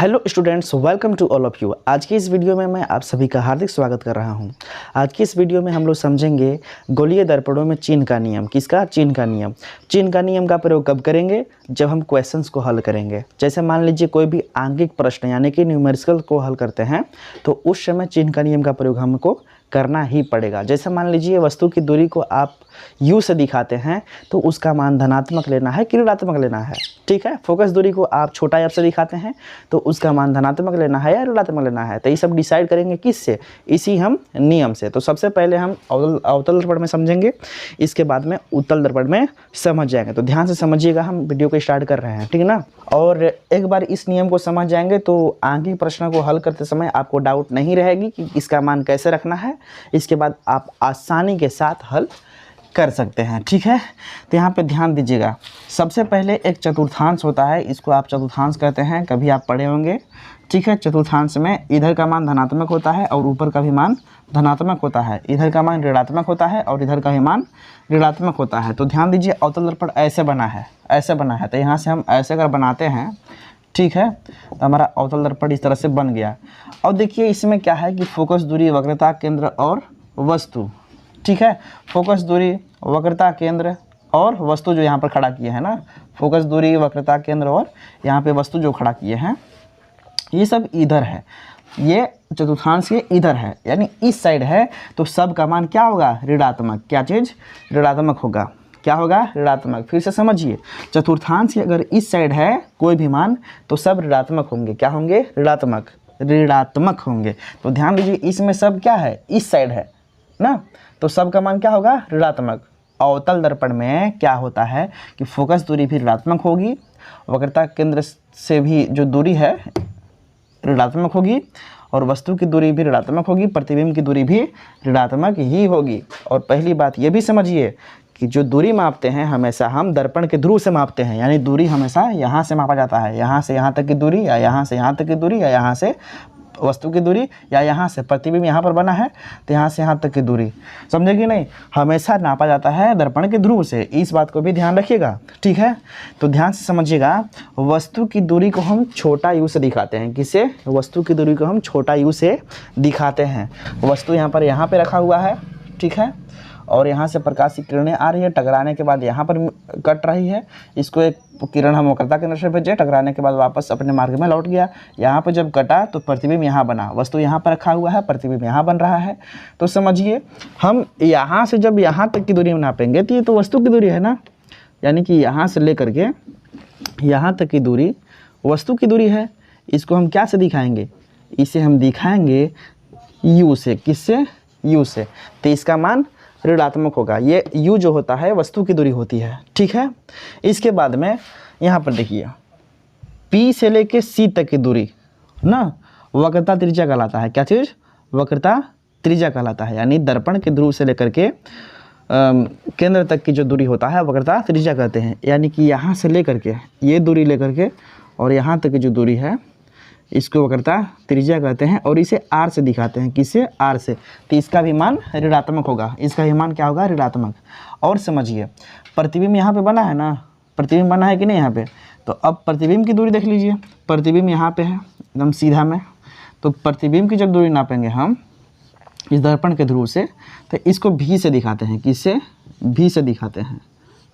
Hello students, welcome to all of you. आज की इस वीडियो में मैं आप सभी का हार्दिक स्वागत कर रहा हूं। आज की इस वीडियो में हम लोग समझेंगे गोलीय दर्पणों में चीन का नियम। किसका? चीन का नियम। चीन का नियम का प्रयोग कब करेंगे? जब हम क्वेश्चंस को हल करेंगे। जैसे मान लीजिए कोई भी आंगिक प्रश्न यानी कि न्यूमेरिकल को हल करते हैं तो उस समय चीन का नियम का प्रयोग हमको करना ही पड़ेगा। जैसे मान लीजिए वस्तु की दूरी को आप यू से दिखाते हैं तो उसका मान धनात्मक लेना है कि ऋणात्मक लेना है। ठीक है। फोकस दूरी को आप छोटा एफ से दिखाते हैं तो उसका मान धनात्मक लेना है या ऋणात्मक लेना है। तो ये सब डिसाइड करेंगे किससे? इसी हम नियम से। तो सबसे पहले हम अवतल दर्पण में समझेंगे, इसके बाद में उत्तल दर्पण में समझ जाएंगे। तो ध्यान से समझिएगा, हम वीडियो को स्टार्ट कर रहे हैं, ठीक है ना। और एक बार इस नियम को समझ जाएंगे तो आंगिक प्रश्न को हल करते समय आपको डाउट नहीं रहेगी कि इसका मान कैसे रखना है। इसके बाद आप आसानी के साथ हल कर सकते हैं। ठीक है। तो यहाँ पे ध्यान दीजिएगा, सबसे पहले एक चतुर्थांश होता है, इसको आप चतुर्थांश कहते हैं, कभी आप पढ़े होंगे। ठीक है। चतुर्थांश में इधर का मान धनात्मक होता है और ऊपर का भी मान धनात्मक होता है, इधर का मान ऋणात्मक होता है और इधर का भी मान ऋणात्मक होता है। तो ध्यान दीजिए, अवतल दर्पण ऐसे बना है, ऐसे बना है। तो यहाँ से हम ऐसे अगर बनाते हैं, ठीक है, तो हमारा अवतल दर्पण इस तरह से बन गया। और देखिए इसमें क्या है कि फोकस दूरी, वक्रता केंद्र और वस्तु। ठीक है। फोकस दूरी, वक्रता केंद्र और वस्तु जो यहाँ पर खड़ा किए हैं ना, फोकस दूरी, वक्रता केंद्र और यहाँ पे वस्तु जो खड़ा किए हैं, ये सब इधर है। ये चतुर्थांश के इधर है, यानी इस साइड है। तो सब का मान क्या होगा? ऋणात्मक। क्या चीज़? ऋणात्मक होगा। क्या होगा? ऋणात्मक। फिर से समझिए, चतुर्थांश अगर इस साइड है कोई भी मान तो सब ऋणात्मक होंगे। क्या होंगे? ऋणात्मक। ऋणात्मक होंगे। तो ध्यान दीजिए, इसमें सब क्या है? इस साइड है ना, तो सब का मान क्या होगा? ऋणात्मक। अवतल दर्पण में क्या होता है कि फोकस दूरी भी ऋणात्मक होगी, वक्रता केंद्र से भी जो दूरी है ऋणात्मक होगी और वस्तु की दूरी भी ऋणात्मक होगी, प्रतिबिंब की दूरी भी ऋणात्मक ही होगी। और पहली बात ये भी समझिए कि जो दूरी मापते हैं हमेशा हम दर्पण के ध्रुव से मापते हैं, यानी दूरी हमेशा यहाँ से मापा जाता है, यहाँ से यहाँ तक की दूरी या यहाँ से यहाँ तक की दूरी या यहाँ से वस्तु की दूरी या यहाँ से प्रतिबिंब यहाँ पर बना है तो यहाँ से यहाँ तक की दूरी, समझे कि नहीं, हमेशा नापा जाता है दर्पण के ध्रुव से। इस बात को भी ध्यान रखिएगा। ठीक है। तो ध्यान से समझिएगा, वस्तु की दूरी को हम छोटा यू से दिखाते हैं। किसे? वस्तु की दूरी को हम छोटा यू से दिखाते हैं। वस्तु यहाँ पे रखा हुआ है, ठीक है, और यहाँ से प्रकाश की किरणें आ रही है, टकराने के बाद यहाँ पर कट रही है। इसको एक किरण हम वक्रता केंद्र से भेजे, टकराने के बाद वापस अपने मार्ग में लौट गया। यहाँ पर जब कटा तो प्रतिबिंब यहाँ बना, वस्तु यहाँ पर रखा हुआ है, प्रतिबिंब यहाँ बन रहा है। तो समझिए, हम यहाँ से जब यहाँ तक की दूरी नापेंगे तो ये तो वस्तु की दूरी है ना, यानी कि यहाँ से लेकर के यहाँ तक की दूरी वस्तु की दूरी है। इसको हम क्या से दिखाएंगे? इसे हम दिखाएंगे यू से। किससे? यू से। तो इसका मान ऋणात्मक होगा। ये u जो होता है वस्तु की दूरी होती है। ठीक है। इसके बाद में यहाँ पर देखिए, P से लेके C तक की दूरी ना वक्रता त्रिज्या कहलाता है। क्या चीज़? वक्रता त्रिज्या कहलाता है, यानी दर्पण के ध्रुव से लेकर के केंद्र तक की जो दूरी होता है वक्रता त्रिज्या कहते हैं। यानी कि यहाँ से लेकर के ये दूरी लेकर के और यहाँ तक की जो दूरी है इसको वक्रता त्रिज्या कहते हैं और इसे r से दिखाते हैं। किसे? r से। तो इसका भी मान ऋणात्मक होगा, इसका भी मान क्या होगा? ऋणात्मक। और समझिए, प्रतिबिंब यहाँ पे बना है ना, प्रतिबिंब बना है कि नहीं यहाँ पे? तो अब प्रतिबिंब की दूरी देख लीजिए, प्रतिबिंब यहाँ पे है एकदम सीधा में। तो प्रतिबिंब की जब दूरी नापेंगे हम इस दर्पण के ध्रुव से तो इसको v से दिखाते हैं। किससे? v से दिखाते हैं।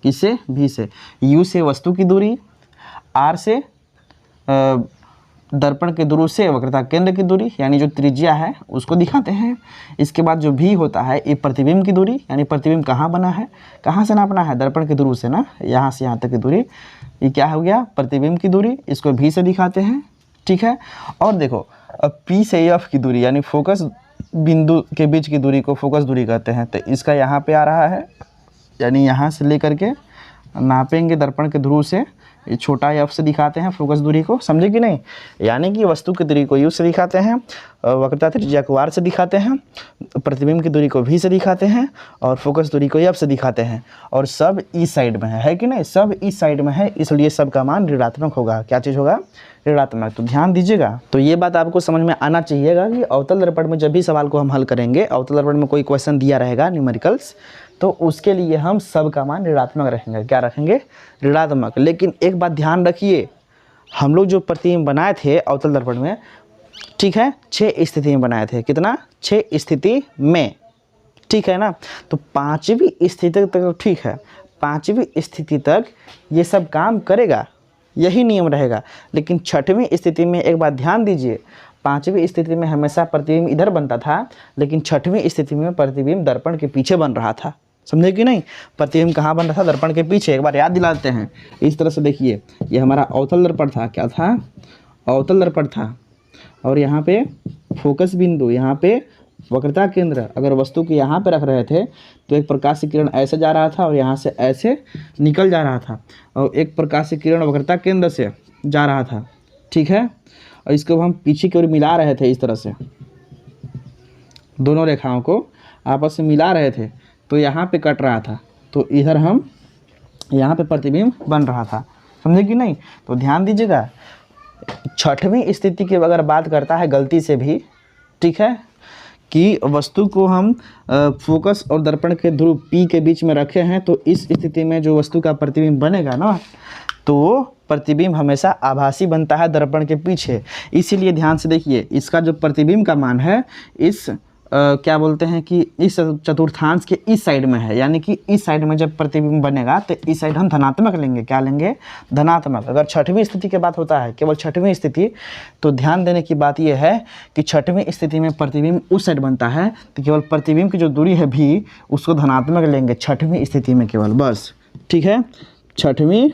किससे? v से। u से वस्तु की दूरी, r से दर्पण के ध्रुव से वक्रता केंद्र की दूरी यानी जो त्रिज्या है उसको दिखाते हैं। इसके बाद जो भी होता है ये प्रतिबिंब की दूरी, यानी प्रतिबिंब कहाँ बना है, कहाँ से नापना है? दर्पण के ध्रुव से ना, यहाँ से यहाँ तक की दूरी, ये क्या हो गया? प्रतिबिंब की दूरी। इसको भी से दिखाते हैं। ठीक है। और देखो, अब P से F की दूरी यानी फोकस बिंदु के बीच की दूरी को फोकस दूरी कहते हैं। तो इसका यहाँ पे आ रहा है, यानी यहाँ से लेकर के नापेंगे दर्पण के ध्रुव से, ये छोटा एफ से दिखाते हैं फोकस दूरी को, समझे कि नहीं। यानी कि वस्तु की दूरी को यू से दिखाते हैं, वक्रता त्रिज्या को आर से दिखाते हैं, प्रतिबिंब की दूरी को भी से दिखाते हैं और फोकस दूरी को एफ से दिखाते हैं। और सब इस साइड में है कि नहीं? सब इस साइड में है, इसलिए सब का मान ऋणात्मक होगा। क्या चीज़ होगा? ऋणात्मक। तो ध्यान दीजिएगा। तो ये बात आपको समझ में आना चाहिएगा कि अवतल दर्पण में जब भी सवाल को हम हल करेंगे, अवतल दर्पण में कोई क्वेश्चन दिया रहेगा न्यूमेरिकल्स, तो उसके लिए हम सब का मान ऋणात्मक रखेंगे। क्या रखेंगे? ऋणात्मक। लेकिन एक बात ध्यान रखिए, हम लोग जो प्रतिबिंब बनाए थे अवतल दर्पण में, ठीक है, 6 स्थिति में बनाए थे। कितना? 6 स्थिति में, ठीक है ना। तो 5वीं स्थिति तक ठीक है, 5वीं स्थिति तक ये सब काम करेगा, यही नियम रहेगा। लेकिन 6वीं स्थिति में एक बात ध्यान दीजिए, 5वीं स्थिति में हमेशा प्रतिबिंब इधर बनता था, लेकिन 6वीं स्थिति में प्रतिबिंब दर्पण के पीछे बन रहा था। समझे कि नहीं? प्रतिबिंब कहाँ बन रहा था? दर्पण के पीछे। एक बार याद दिलाते हैं। इस तरह से देखिए, ये हमारा अवतल दर्पण था। क्या था? अवतल दर्पण था। और यहाँ पे फोकस बिंदु, यहाँ पे वक्रता केंद्र। अगर वस्तु को यहाँ पे रख रहे थे तो एक प्रकाश किरण ऐसे जा रहा था और यहाँ से ऐसे निकल जा रहा था, और एक प्रकाश किरण वक्रता केंद्र से जा रहा था, ठीक है। और इसको हम पीछे की ओर मिला रहे थे, इस तरह से दोनों रेखाओं को आपस में मिला रहे थे, तो यहाँ पे कट रहा था, तो इधर हम यहाँ पे प्रतिबिंब बन रहा था। समझे कि नहीं? तो ध्यान दीजिएगा, 6वीं स्थिति की अगर बात करता है गलती से भी, ठीक है, कि वस्तु को हम फोकस और दर्पण के ध्रुव P के बीच में रखे हैं, तो इस स्थिति में जो वस्तु का प्रतिबिंब बनेगा ना, तो प्रतिबिंब हमेशा आभासी बनता है दर्पण के पीछे। इसीलिए ध्यान से देखिए, इसका जो प्रतिबिंब का मान है इस क्या बोलते हैं कि इस चतुर्थांश के इस साइड में है, यानी कि इस साइड में जब प्रतिबिंब बनेगा तो इस साइड हम धनात्मक लेंगे। क्या लेंगे? धनात्मक। अगर 6वीं स्थिति की बात होता है, केवल 6वीं स्थिति, तो ध्यान देने की बात यह है कि 6वीं स्थिति में प्रतिबिंब उस साइड बनता है, तो केवल प्रतिबिंब की जो दूरी है भी, उसको धनात्मक लेंगे 6वीं स्थिति में केवल, बस, ठीक है। 6वीं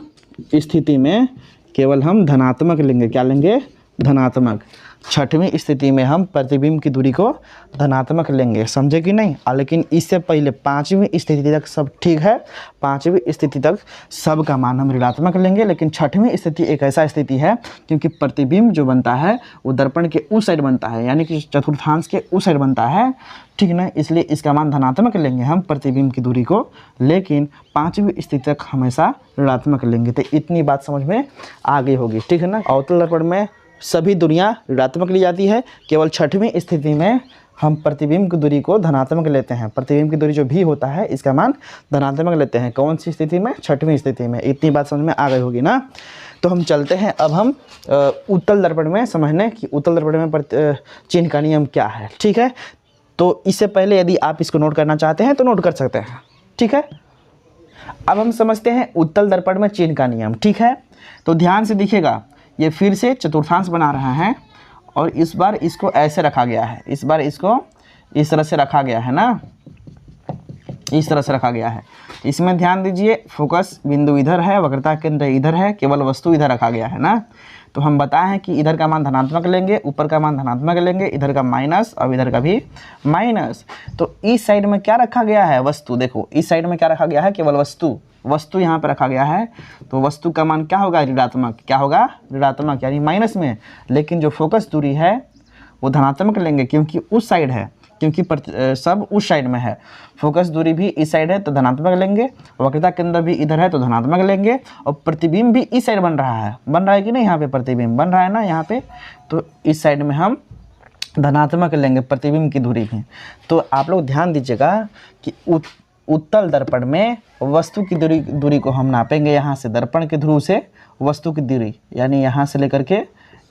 स्थिति में केवल हम धनात्मक लेंगे। क्या लेंगे? धनात्मक। 6वीं स्थिति में हम प्रतिबिंब की दूरी को धनात्मक लेंगे। समझे कि नहीं? लेकिन इससे पहले 5वीं स्थिति तक सब ठीक है, 5वीं स्थिति तक सब का मान हम ऋणात्मक लेंगे। लेकिन 6वीं स्थिति एक ऐसा स्थिति है क्योंकि प्रतिबिंब जो बनता है वो दर्पण के उस साइड बनता है, यानी कि चतुर्थांश के उस साइड बनता है, ठीक ना। इसलिए इसका मान धनात्मक लेंगे हम प्रतिबिंब की दूरी को, लेकिन 5वीं स्थिति तक हमेशा ऋणात्मक लेंगे। तो इतनी बात समझ में आ गई होगी, ठीक है ना। अवतल दर्पण में सभी दूरियां ऋणात्मक ली जाती है, केवल 6वीं स्थिति में हम प्रतिबिंब की दूरी को धनात्मक लेते हैं। प्रतिबिंब की दूरी जो भी होता है इसका मान धनात्मक लेते हैं। कौन सी स्थिति में? 6वीं स्थिति में। इतनी बात समझ में आ गई होगी ना। तो हम चलते हैं अब हम उत्तल दर्पण में समझने कि उत्तल दर्पण में चिन्ह का नियम क्या है, ठीक है। तो इससे पहले यदि आप इसको नोट करना चाहते हैं तो नोट कर सकते हैं, ठीक है। अब हम समझते हैं उत्तल दर्पण में चिन्ह का नियम, ठीक है। तो ध्यान से देखिएगा, ये फिर से चतुर्थांश बना रहा है और इस बार इसको ऐसे रखा गया है, इस बार इसको इस तरह से रखा गया है ना, इस तरह से रखा गया है। इसमें ध्यान दीजिए, फोकस बिंदु इधर है, वक्रता केंद्र इधर है, केवल वस्तु इधर रखा गया है ना। तो हम बताए हैं कि इधर का मान धनात्मक लेंगे, ऊपर का मान धनात्मक लेंगे, इधर का माइनस और इधर का भी माइनस। तो इस साइड में क्या रखा गया है? वस्तु। देखो इस साइड में क्या रखा गया है? केवल वस्तु। वस्तु यहाँ पर रखा गया है, तो वस्तु का मान क्या होगा? ऋणात्मक। क्या होगा? ऋणात्मक, यानी माइनस में। लेकिन जो फोकस दूरी है वो धनात्मक लेंगे, क्योंकि उस साइड है, क्योंकि सब उस साइड में है। फोकस दूरी भी इस साइड है तो धनात्मक लेंगे, वक्रता केंद्र भी इधर है तो धनात्मक लेंगे, और प्रतिबिंब भी इस साइड बन रहा है कि नहीं? यहाँ पे प्रतिबिंब बन रहा है ना यहाँ पे, तो इस साइड में हम धनात्मक लेंगे प्रतिबिंब की दूरी भी। तो आप लोग ध्यान दीजिएगा कि उत्तल दर्पण में वस्तु की दूरी को हम नापेंगे यहाँ से, दर्पण के ध्रुव से वस्तु की दूरी, यानी यहाँ से लेकर के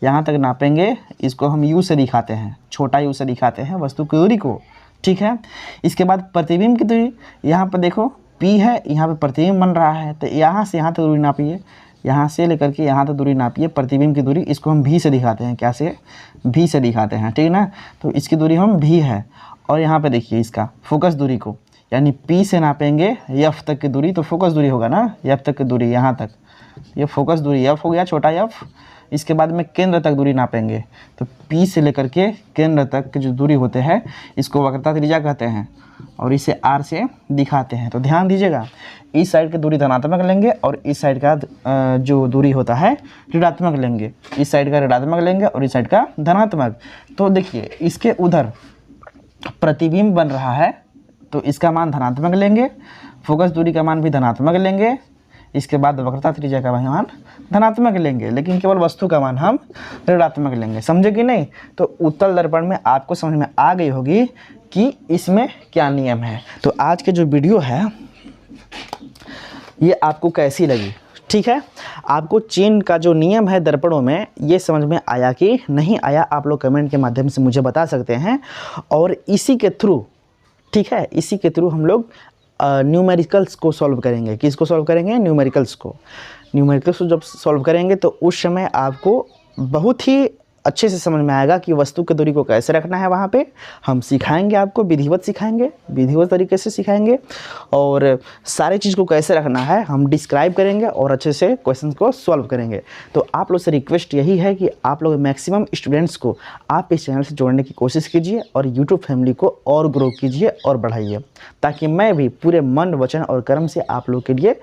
यहाँ तक नापेंगे। इसको हम U से दिखाते हैं, छोटा U से दिखाते हैं वस्तु की दूरी को, ठीक है। इसके बाद प्रतिबिंब की दूरी, यहाँ पर देखो P है, यहाँ पे प्रतिबिंब बन रहा है, तो यहाँ से यहाँ तक दूरी नापिए, यहाँ से लेकर के यहाँ तक दूरी नापिए प्रतिबिंब की दूरी। इसको हम V से दिखाते हैं, क्या से? V से दिखाते हैं, ठीक ना। तो इसकी दूरी हम V है, और यहाँ पे देखिए इसका फोकस दूरी को, यानी P से नापेंगे F तक की दूरी, तो फोकस दूरी होगा ना F तक की दूरी, यहाँ तक ये फोकस दूरी F हो गया, छोटा F। इसके बाद में केंद्र तक दूरी नापेंगे, तो P से लेकर के केंद्र तक की जो दूरी होते हैं इसको वक्रता त्रिज्या कहते हैं, और इसे R से दिखाते हैं। तो ध्यान दीजिएगा, इस साइड की दूरी धनात्मक लेंगे और इस साइड का जो दूरी होता है ऋणात्मक लेंगे। इस साइड का ऋणात्मक लेंगे और इस साइड का धनात्मक। तो देखिए इसके उधर प्रतिबिंब बन रहा है तो इसका मान धनात्मक लेंगे, फोकस दूरी का मान भी धनात्मक लेंगे, इसके बाद वक्रता त्रिज्या का मान धनात्मक लेंगे, लेकिन केवल वस्तु का मान हम ऋणात्मक लेंगे। समझे कि नहीं? तो उत्तल दर्पण में आपको समझ में आ गई होगी कि इसमें क्या नियम है। तो आज के जो वीडियो है ये आपको कैसी लगी, ठीक है, आपको चीन का जो नियम है दर्पणों में ये समझ में आया कि नहीं आया, आप लोग कमेंट के माध्यम से मुझे बता सकते हैं। और इसी के थ्रू, ठीक है, इसी के थ्रू हम लोग न्यूमेरिकल्स को सॉल्व करेंगे। किसको सॉल्व करेंगे? न्यूमेरिकल्स को। न्यूमेरिकल्स को जब सॉल्व करेंगे तो उस समय आपको बहुत ही अच्छे से समझ में आएगा कि वस्तु की दूरी को कैसे रखना है। वहाँ पे हम सिखाएंगे, आपको विधिवत सिखाएंगे, विधिवत तरीके से सिखाएंगे, और सारे चीज़ को कैसे रखना है हम डिस्क्राइब करेंगे और अच्छे से क्वेश्चन को सॉल्व करेंगे। तो आप लोग से रिक्वेस्ट यही है कि आप लोग मैक्सिमम स्टूडेंट्स को आप इस चैनल से जोड़ने की कोशिश कीजिए और यूट्यूब फैमिली को और ग्रो कीजिए और बढ़ाइए, ताकि मैं भी पूरे मन, वचन और कर्म से आप लोग के लिए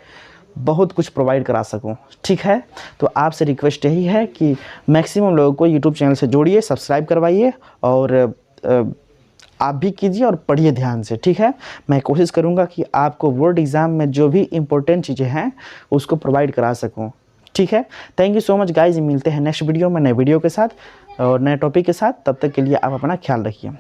बहुत कुछ प्रोवाइड करा सकूं। ठीक है, तो आपसे रिक्वेस्ट यही है कि मैक्सिमम लोगों को यूट्यूब चैनल से जोड़िए, सब्सक्राइब करवाइए और आप भी कीजिए और पढ़िए ध्यान से। ठीक है, मैं कोशिश करूंगा कि आपको बोर्ड एग्ज़ाम में जो भी इम्पोर्टेंट चीज़ें हैं उसको प्रोवाइड करा सकूं। ठीक है, thank you so much guys. मिलते हैं नेक्स्ट वीडियो में नए वीडियो के साथ और नए टॉपिक के साथ। तब तक के लिए आप अपना ख्याल रखिए।